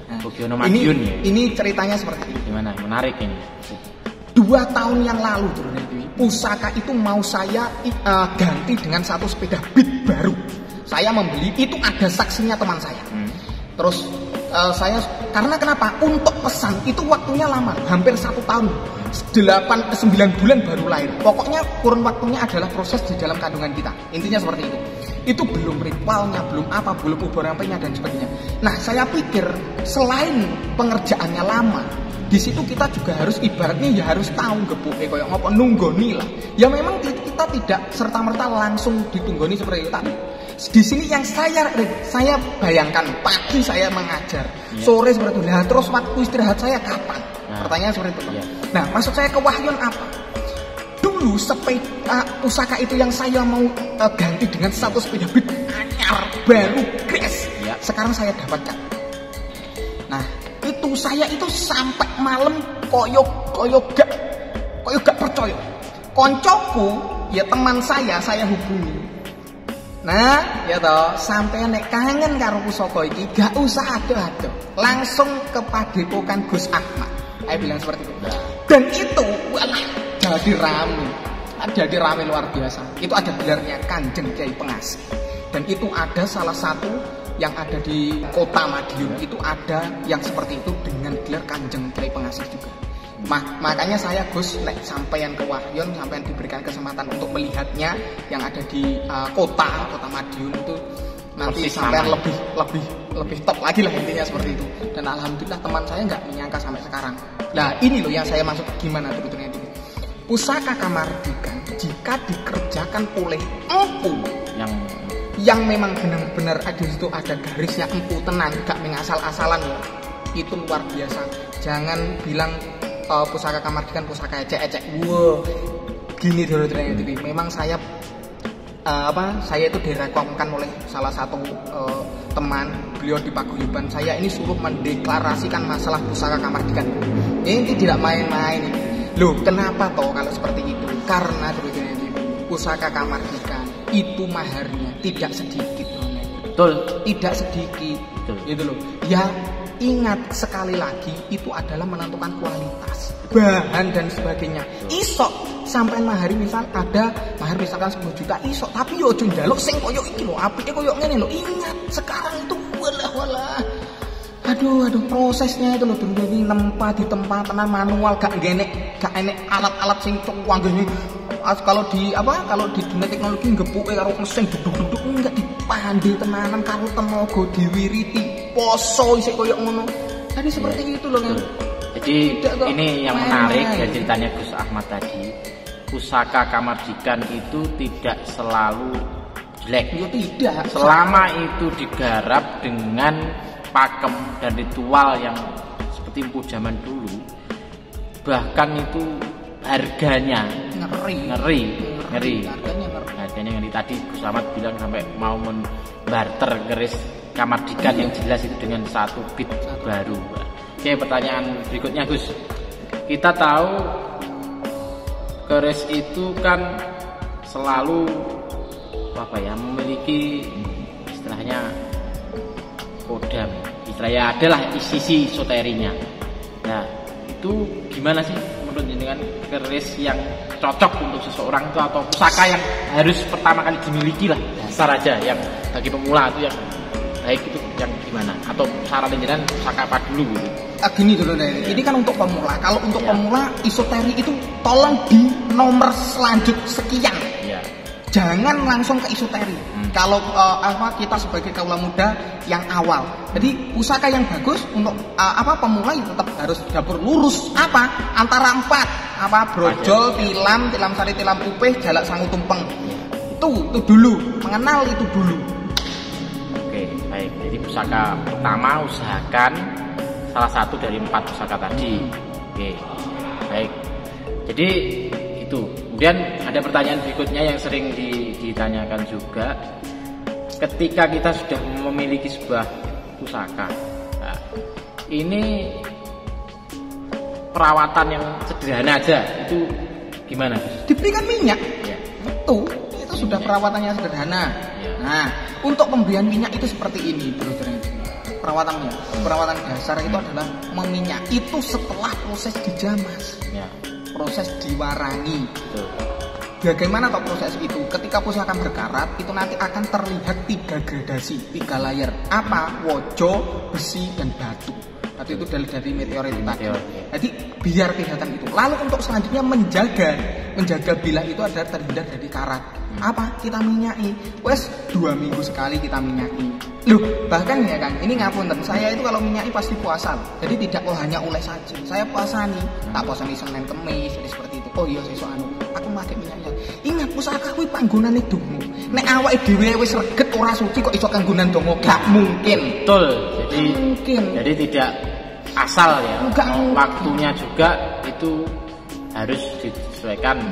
Bugiono Madiun ya. Ini ceritanya seperti ini. Gimana? Menarik ini. 2 tahun yang lalu pusaka itu mau saya ganti dengan satu sepeda beat baru. Saya membeli, itu ada saksinya teman saya. Terus saya, karena kenapa? Untuk pesan itu waktunya lama, hampir 1 tahun, 8-9 bulan baru lahir. Pokoknya kurun waktunya adalah proses di dalam kandungan kita. Intinya seperti itu. Itu belum ritualnya, belum apa, belum ubur rampenya dan sebagainya. Nah, saya pikir selain pengerjaannya lama, di situ kita juga harus ibaratnya ya harus tahu gepuke koyo ngopo nunggoni lah. Ya memang kita tidak serta-merta langsung ditunggoni seperti itu. Tapi di sini yang saya bayangkan, pagi saya mengajar, sore seperti itu. Nah, terus waktu istirahat saya kapan? Pertanyaan seperti itu. Nah, maksud saya kewahyuan apa? Dulu sepeda pusaka itu yang saya mau ganti dengan satu sepeda beat anyar baru crash. Sekarang saya dapatkan. Nah, itu saya itu sampai malam koyo gak percaya. Koncoku ya teman saya hubungi. Nah, ya toh, sampai nek kangen karo pusaka iki gak usah ado-ado. Langsung ke Padepokan Gus Ahmad. Saya bilang seperti itu. Dan itu walah jadi rame luar biasa. Itu ada gelarnya Kanjeng Kiai Pengasih. Dan itu ada salah satu yang ada di Kota Madiun, itu ada yang seperti itu dengan gelar Kanjeng Kiai Pengasih juga. Makanya saya Gus sampeyan ke Wahyon, sampeyan diberikan kesempatan untuk melihatnya yang ada di kota Madiun itu nanti sampeyan lebih top lagi lah, intinya seperti itu. Dan alhamdulillah teman saya nggak menyangka sampai sekarang. Nah, ini loh yang saya maksud gimana sebetulnya itu. Pusaka Kamardikan jika dikerjakan oleh empu yang memang benar-benar ada di situ, ada garisnya, empu tenan, gak mengasal-asalan ya, itu luar biasa. Jangan bilang pusaka Kamardikan pusaka ecek-ecek. Wow, gini dulu ternyata. Memang saya itu direkomkan oleh salah satu teman beliau di Paguyuban. Saya ini suruh mendeklarasikan masalah pusaka Kamardikan. Ini tidak main-main ini. Loh, kenapa toh kalau seperti itu? Karena sebetulnya pusaka Kamardikan itu maharnya tidak sedikit, betul, tidak sedikit, betul. Gitu loh. Ya, ingat sekali lagi itu adalah menentukan kualitas, bahan dan sebagainya. Isok sampai mahari ada mahar misalkan 10 juta isok, tapi yo aja njaluk sing koyo iki lho, apike koyo ngene lho. Ingat, sekarang itu walah. Aduh, prosesnya itu loh, bener-bener nempa di tempat tenan manual, gak enek alat-alat sing canggih. Kalau di dunia teknologi gepuke karo mesin duduk-duduk enggak dipandhe tenanan karo tenaga diwiriti poso isih koyo ngono. Jadi seperti itu loh kan. Jadi ini yang menarik dari ceritanya Gus Ahmad tadi. Pusaka Kamardikan itu tidak selalu jelek. Ya tidak. Selama itu digarap dengan pakem dan ritual yang seperti empu zaman dulu, bahkan itu harganya ngeri. Harganya ngeri. Tadi Gus Ahmad bilang sampai mau membarter keris Kamardikan yang jelas itu dengan satu bit baru. Oke, pertanyaan berikutnya Gus. Kita tahu keris itu kan selalu memiliki istilahnya kodam, istilahnya adalah sisi esoterinya. Nah, itu gimana sih menurut jenengan keris yang cocok untuk seseorang itu, atau pusaka yang harus pertama kali dimiliki lah dasar aja, yang bagi pemula itu yang baik itu yang gimana, atau saran jenengan pusaka apa dulu gitu? Gini dulu deh, ini kan untuk pemula. Kalau untuk pemula esoteri itu tolong di nomor selanjut sekian. Jangan langsung ke esoteri. Kalau kita sebagai kaula muda yang awal, jadi pusaka yang bagus untuk pemula itu tetap harus dapur lurus antara 4 brojol, tilam sari, tilam pupih, jalak sangu tumpeng. Itu dulu, mengenal itu dulu. Oke, baik. Jadi pusaka pertama usahakan salah satu dari 4 pusaka tadi. Oke, baik. Jadi itu. Kemudian ada pertanyaan berikutnya yang sering ditanyakan juga. Ketika kita sudah memiliki sebuah pusaka, nah, ini perawatan yang sederhana aja itu gimana, Gus? Diberikan minyak. Itu sudah perawatannya sederhana. Nah, untuk pemberian minyak itu seperti ini, Bro. perawatannya. Perawatan dasar itu adalah meminyak. Itu setelah proses dijamas, Ya. proses diwarangi. Betul. Bagaimana toh proses itu? Ketika pusaka berkarat, itu nanti akan terlihat 3 gradasi, 3 layer. Apa? Wojo, besi, dan batu. Batu itu dari meteorit tadi. Jadi biar kelihatan itu. Lalu untuk selanjutnya menjaga bilah itu adalah terhindar dari karat. Apa? Kita minyaki. Wes 2 minggu sekali kita minyaki. Loh, bahkan ya Kang, ini ngapunten, saya itu kalau minyaki pasti puasa. Jadi tidak hanya oleh saja. Saya puasa nih, tak puasa nih Senin Kemis, jadi seperti itu. Oh iya sesuk aku pakai minyaknya. Ingat pusaka kuwi panggonane donga. Nek awake dhewe wis reget ora suci kok iso kanggonan donga? Gak mungkin. Betul. Jadi Mungkin. Jadi tidak asal ya. Enggak mungkin. Waktunya juga itu harus disesuaikan.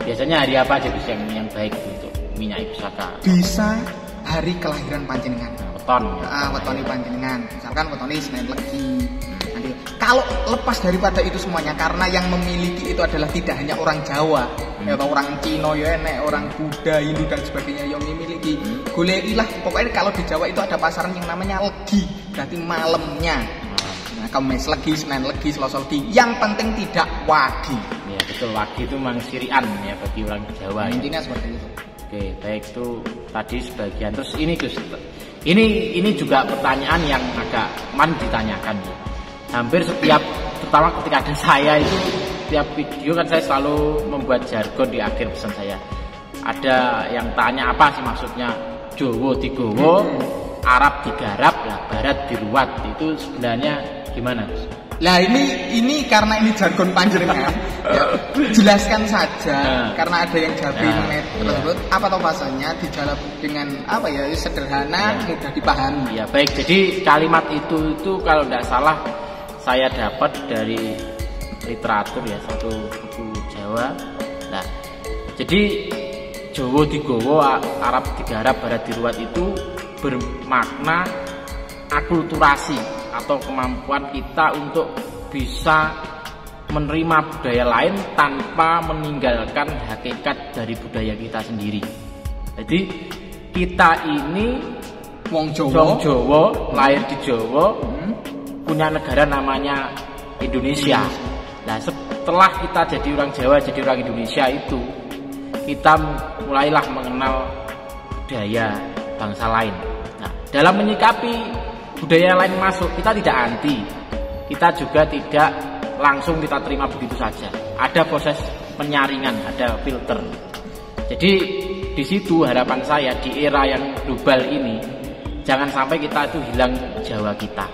Biasanya hari apa aja bisa yang baik untuk minyaki pusaka? Bisa hari kelahiran panjenengan. Weton. Wetone panjenengan. Misalkan wetone Senin Legi. Nanti kalau lepas daripada itu semuanya, karena yang memiliki itu adalah tidak hanya orang Jawa, atau orang Cina ya enek, orang Buddha, Hindu dan sebagainya yang memiliki. Goleilah, pokoknya kalau di Jawa itu ada pasaran yang namanya Legi, berarti malamnya. Nah, Kamis Legi, Senin Legi, Selasa Legi. Yang penting tidak wagi. Ya betul, wagi itu memang sirian ya bagi orang Jawa. Intinya Ya. seperti itu. Oke, baik, itu tadi sebagian. Terus ini Gus, ini juga pertanyaan yang agak ditanyakan ya. Hampir setiap, terutama ketika ada saya itu, setiap video kan saya selalu membuat jargon di akhir pesan saya. Ada yang tanya apa sih maksudnya Jowo digowo, Arab digarap, lah Barat diruat. Itu sebenarnya gimana Gus? Lah ini karena ini jargon panjenengan, ya, jelaskan saja. Karena ada yang jabi mengenai tersebut, apa toh bahasanya dijawab dengan apa ya, sederhana, mudah dipahami. Ya baik, jadi kalimat itu kalau tidak salah saya dapat dari literatur ya, satu buku Jawa. Nah, jadi Jowo digowo, Arab digarap, Barat diruat itu bermakna akulturasi atau kemampuan kita untuk bisa menerima budaya lain tanpa meninggalkan hakikat dari budaya kita sendiri. Jadi kita ini Wong Jawa, lahir di Jawa, punya negara namanya Indonesia. Nah, setelah kita jadi orang Jawa, jadi orang Indonesia itu, kita mulailah mengenal budaya bangsa lain. Nah, dalam menyikapi budaya lain masuk, kita tidak anti, kita juga tidak langsung kita terima begitu saja. Ada proses penyaringan, ada filter. Jadi di situ harapan saya di era yang global ini, jangan sampai kita itu hilang Jawa kita.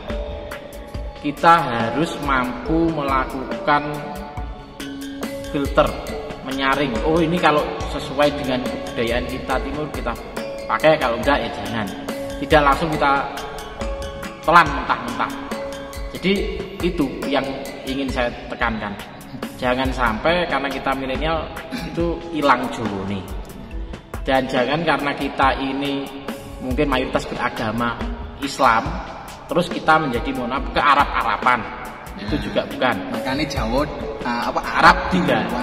Kita harus mampu melakukan filter, menyaring. Oh ini kalau sesuai dengan kebudayaan kita timur kita pakai, kalau enggak ya jangan. Tidak langsung kita telan mentah-mentah. Jadi itu yang ingin saya tekankan. Jangan sampai karena kita milenial itu hilang Jawa nih. Dan jangan karena kita ini mungkin mayoritas beragama Islam, terus kita menjadi ke Arab-Araban. Itu juga bukan. Makanya Jawa Arab digarap.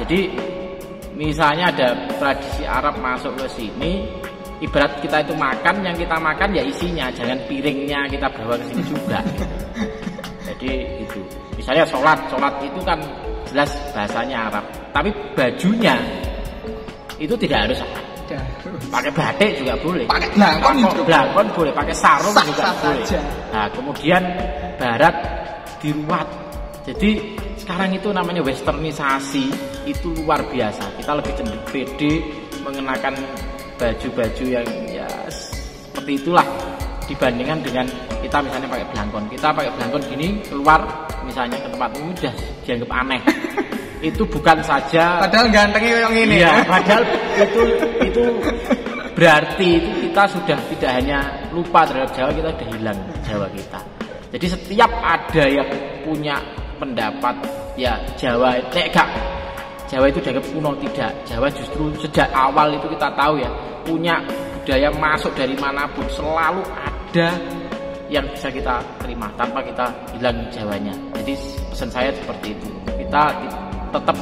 Jadi misalnya ada tradisi Arab masuk ke sini, ibarat kita itu makan, yang kita makan ya isinya, jangan piringnya kita bawa ke sini juga. Jadi itu. Misalnya sholat itu kan jelas bahasanya Arab, tapi bajunya itu tidak harus Arab. Pakai batik juga boleh, pakai blangkon boleh, pakai sarung juga boleh. Nah, kemudian Barat diruat. Jadi sekarang itu namanya westernisasi, itu luar biasa. Kita lebih cenderung pede mengenakan baju-baju yang ya seperti itulah dibandingkan dengan kita misalnya pakai blangkon. Kita pakai blangkon gini keluar misalnya ke tempat umum udah dianggap aneh. Itu bukan saja padahal gantengnya yang ini ya, padahal itu berarti itu kita sudah tidak hanya lupa terhadap Jawa, kita sudah hilang Jawa kita. Jadi setiap ada yang punya pendapat ya Jawa Jawa itu dianggap kuno, tidak. Jawa justru sejak awal itu kita tahu ya, punya budaya masuk dari manapun, selalu ada yang bisa kita terima tanpa kita hilang Jawanya. Jadi pesan saya seperti itu, kita tetap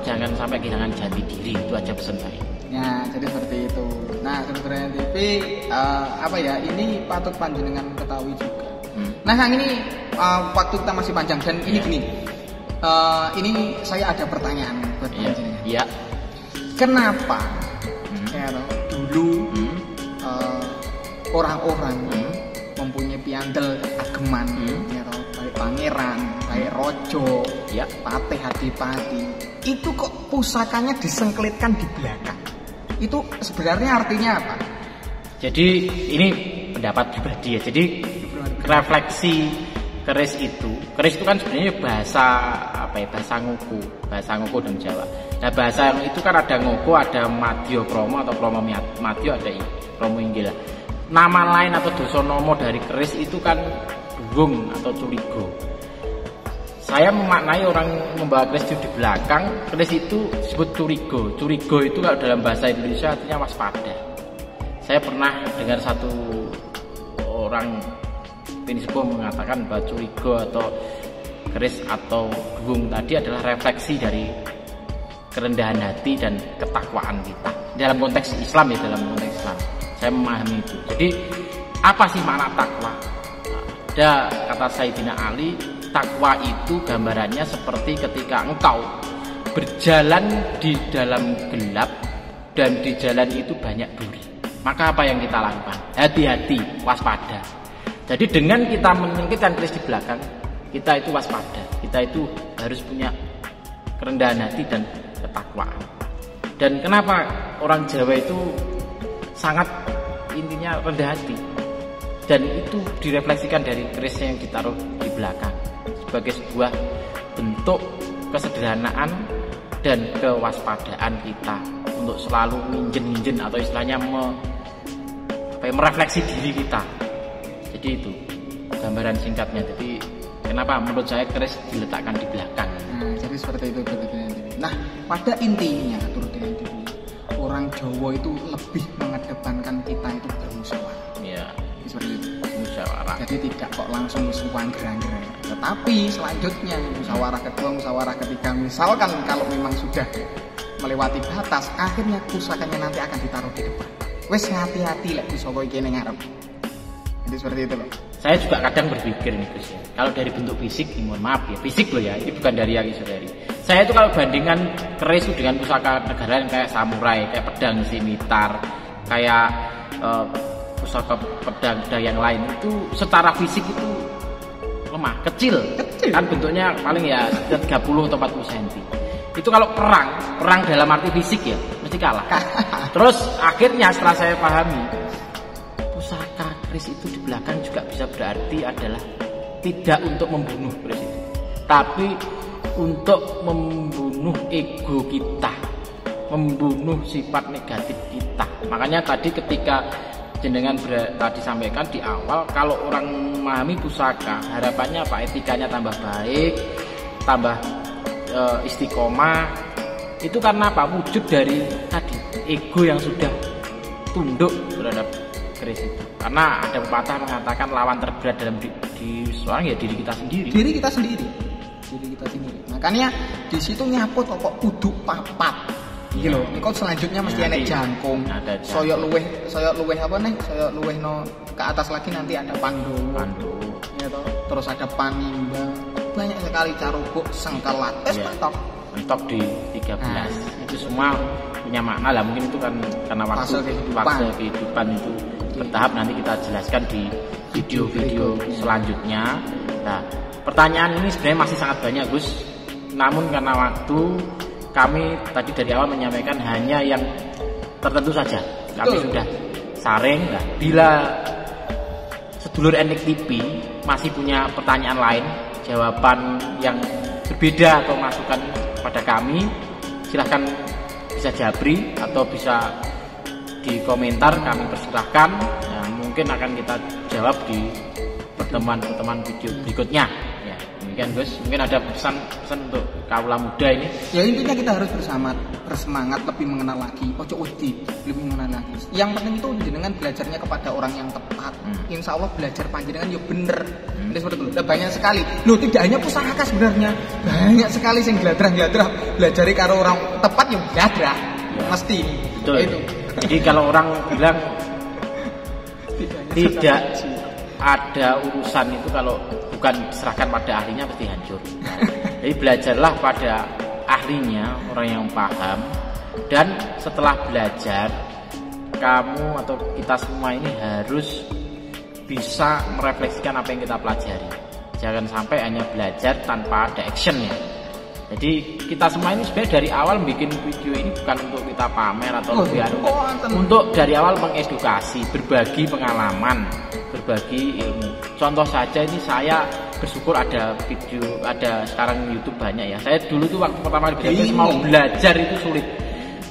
jangan sampai kehilangan jati diri, itu aja pesan saya. Ya, jadi seperti itu. Nah, Sedulur TV apa ya? Ini patut panjenengan ketahui juga. Nah, Kang, ini waktu kita masih panjang dan ini gini. Ini saya ada pertanyaan buat panjenengan. Iya. Kenapa ya, dulu orang-orang mempunyai piandel ageman, ya, baik pangeran, baik rojo, ya, patih, adipati, itu kok pusakanya disengklitkan di belakang? Itu sebenarnya artinya apa? Jadi ini pendapat pribadi ya. Jadi refleksi keris itu kan sebenarnya bahasa apa ya, bahasa ngoko dan Jawa. Nah, bahasa yang itu kan ada ngoko, ada madya krama atau krama madya, ada krama inggil. Nama lain atau dosonomo dari keris itu kan duwung atau curigo. Saya memaknai orang membawa keris itu di belakang, keris itu disebut curigo. Curigo itu kalau dalam bahasa Indonesia artinya waspada. Saya pernah dengar satu orang Pinisbo mengatakan bahwa curigo atau keris atau duwung tadi adalah refleksi dari kerendahan hati dan ketakwaan kita. Dalam konteks Islam ya, dalam konteks Islam. Saya memahami itu. Jadi apa sih makna takwa? Ada kata Sayyidina Ali, takwa itu gambarannya seperti ketika engkau berjalan di dalam gelap dan di jalan itu banyak duri. Maka apa yang kita lakukan? Hati-hati, waspada. Jadi dengan kita menyingkirkan keris di belakang, kita itu waspada. Kita itu harus punya kerendahan hati dan ketakwaan. Dan kenapa orang Jawa itu sangat intinya rendah hati? Dan itu direfleksikan dari kerisnya yang ditaruh di belakang sebagai sebuah bentuk kesederhanaan dan kewaspadaan kita untuk selalu minjen atau istilahnya merefleksi diri kita. Jadi itu gambaran singkatnya. Jadi kenapa menurut saya keris diletakkan di belakang. Nah, jadi seperti itu. Nah, pada intinya orang Jawa itu lebih mengedepankan kita itu bermusyawarah. Iya. Seperti itu. Musyawarah. Jadi tidak kok langsung musuhan gerang-gerang. Tetapi selanjutnya musyawarah kedua, musyawarah ketiga, misalkan kalau memang sudah melewati batas, akhirnya pusakanya nanti akan ditaruh di depan. Wes hati-hati lek pusaka iki ning ngarep. Jadi seperti itu loh. Saya juga kadang berpikir nih Gus ya. Kalau dari bentuk fisik, mohon maaf ya, fisik loh ya, ini bukan dari yang saudari. Saya itu kalau bandingkan keris itu dengan pusaka negara yang kayak samurai, kayak pedang simitar, kayak pusaka pedang yang lain itu secara fisik itu lemah, kecil. Kan bentuknya paling ya 30 atau 40 cm. Itu kalau perang dalam arti fisik ya mesti kalah. Terus akhirnya setelah saya pahami, pusaka keris itu di belakang juga bisa berarti adalah tidak untuk membunuh keris itu, tapi untuk membunuh ego kita, membunuh sifat negatif kita. Makanya tadi ketika jenengan tadi sampaikan di awal, kalau orang memahami pusaka, harapannya apa? Etikanya tambah baik, tambah istiqomah. Itu karena apa? Wujud dari tadi ego yang sudah tunduk terhadap keris itu. Karena ada pepatah mengatakan lawan terberat dalam seorang ya diri kita sendiri. Diri kita sendiri. Makanya di situ nyaput kok kudu papat. Iki lho, niku selanjutnya mesti enek jangkung. Soyok luweh apa nih? Soyok luweh no ke atas lagi nanti ada Pandowo. Ya toh. Terus ada Panimba. Banyak sekali carubuk, sengkelat, mentok di 13. Itu semua punya makna lah. Mungkin itu kan karena waktu kehidupan itu bertahap, nanti kita jelaskan di video-video selanjutnya. Nah, pertanyaan ini sebenarnya masih sangat banyak Gus, namun karena waktu kami tadi dari awal menyampaikan hanya yang tertentu saja. Kami sudah saring. Nah, bila sedulur Enik TV masih punya pertanyaan lain, jawaban yang berbeda atau masukan pada kami, silahkan bisa japri atau bisa di komentar, kami persilahkan. Nah, mungkin akan kita jawab di pertemuan video berikutnya. Ya, demikian Gus. Mungkin ada pesan untuk kaula muda ini. Ya intinya kita harus bersemangat, lebih mengenal lagi. Ojo wedi, lebih mengenal lagi. Yang penting itu jenengan belajarnya kepada orang yang tepat. Insya Allah belajar panjenengan ya bener. Ini seperti itu. Banyak sekali. Loh, tidak hanya pusaka sebenarnya. Banyak sekali yang gladrah belajar karo orang tepat ya gladrah. Mesti. Betul. Itu. Jadi kalau orang bilang tidak ada urusan itu kalau bukan diserahkan pada ahlinya pasti hancur. Jadi belajarlah pada ahlinya, orang yang paham. Dan setelah belajar, kamu atau kita semua ini harus bisa merefleksikan apa yang kita pelajari. Jangan sampai hanya belajar tanpa ada actionnya. Jadi kita semua ini sebenarnya dari awal bikin video ini bukan untuk kita pamer atau untuk dari awal mengedukasi, berbagi pengalaman, berbagi ilmu. Contoh saja ini saya bersyukur ada video, ada sekarang YouTube banyak ya. Saya dulu tuh waktu pertama kali mau belajar itu sulit.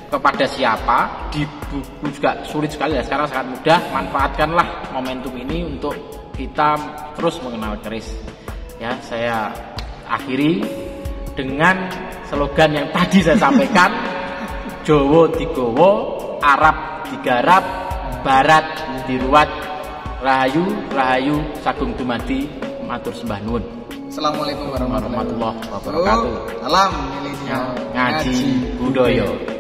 Kepada siapa, di buku juga sulit sekali ya. Sekarang sangat mudah. Manfaatkanlah momentum ini untuk kita terus mengenal keris. Ya, saya akhiri dengan slogan yang tadi saya sampaikan. Jawa digawa, Arab digarap, Barat diruat. Rahayu, rahayu sagung dumadi, matur sembah nuwun. Assalamualaikum warahmatullahi wabarakatuh. Salam milenial ngaji budaya.